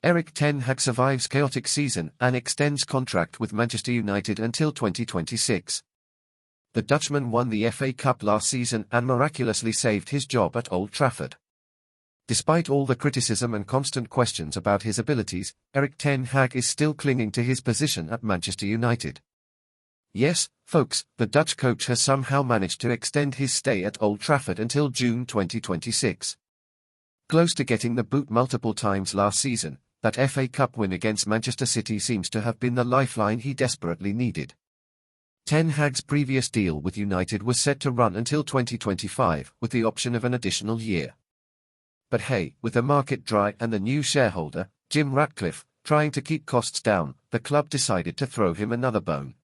Erik ten Hag survives chaotic season and extends contract with Manchester United until 2026. The Dutchman won the FA Cup last season and miraculously saved his job at Old Trafford. Despite all the criticism and constant questions about his abilities, Erik ten Hag is still clinging to his position at Manchester United. Yes, folks, the Dutch coach has somehow managed to extend his stay at Old Trafford until June 2026. Close to getting the boot multiple times last season, that FA Cup win against Manchester City seems to have been the lifeline he desperately needed. Ten Hag's previous deal with United was set to run until 2025, with the option of an additional year. But hey, with the market dry and the new shareholder, Jim Ratcliffe, trying to keep costs down, the club decided to throw him another bone.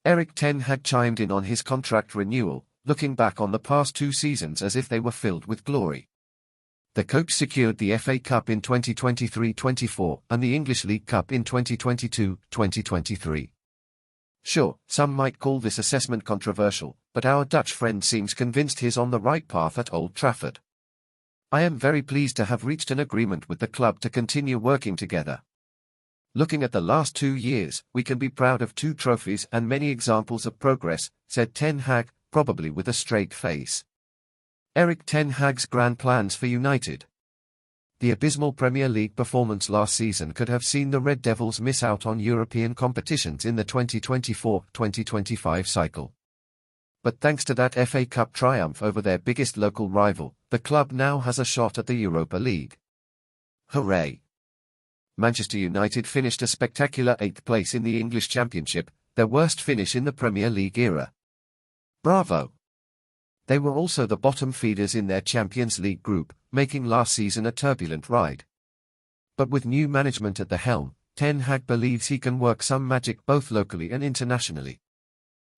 Erik ten Hag chimed in on his contract renewal, looking back on the past 2 seasons as if they were filled with glory. The coach secured the FA Cup in 2023-24 and the English League Cup in 2022-2023. Sure, some might call this assessment controversial, but our Dutch friend seems convinced he's on the right path at Old Trafford. I am very pleased to have reached an agreement with the club to continue working together. Looking at the last 2 years, we can be proud of 2 trophies and many examples of progress, said ten Hag, probably with a straight face. Erik ten Hag's grand plans for United. The abysmal Premier League performance last season could have seen the Red Devils miss out on European competitions in the 2024-2025 cycle. But thanks to that FA Cup triumph over their biggest local rival, the club now has a shot at the Europa League. Hooray! Manchester United finished a spectacular 8th place in the English Championship, their worst finish in the Premier League era. Bravo! They were also the bottom feeders in their Champions League group, making last season a turbulent ride. But with new management at the helm, ten Hag believes he can work some magic both locally and internationally.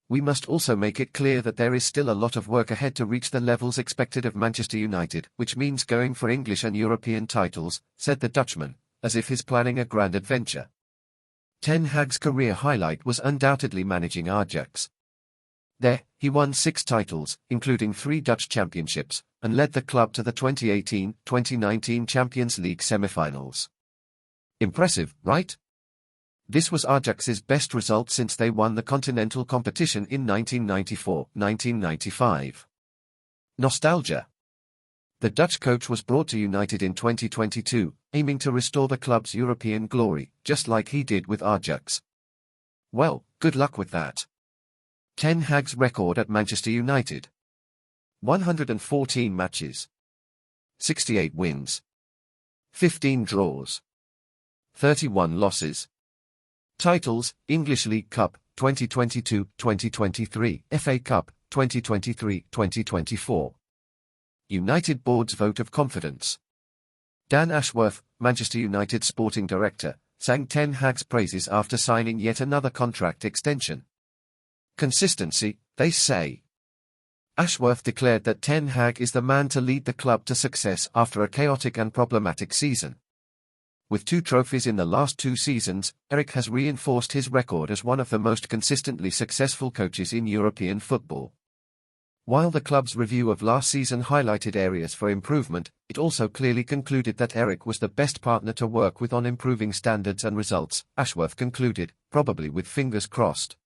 We must also make it clear that there is still a lot of work ahead to reach the levels expected of Manchester United, which means going for English and European titles, said the Dutchman, as if he's planning a grand adventure. Ten Hag's career highlight was undoubtedly managing Ajax. There, he won 6 titles, including 3 Dutch championships, and led the club to the 2018-2019 Champions League semi-finals. Impressive, right? This was Ajax's best result since they won the continental competition in 1994-1995. Nostalgia. The Dutch coach was brought to United in 2022, aiming to restore the club's European glory, just like he did with Ajax. Well, good luck with that. Ten Hag's record at Manchester United. 114 matches. 68 wins. 15 draws. 31 losses. Titles: English League Cup, 2022-2023, FA Cup, 2023-2024. United Board's vote of confidence. Dan Ashworth, Manchester United sporting director, sang ten Hag's praises after signing yet another contract extension. Consistency, they say. Ashworth declared that ten Hag is the man to lead the club to success after a chaotic and problematic season. With 2 trophies in the last 2 seasons, Erik has reinforced his record as one of the most consistently successful coaches in European football. While the club's review of last season highlighted areas for improvement, it also clearly concluded that Erik was the best partner to work with on improving standards and results, Ashworth concluded, probably with fingers crossed.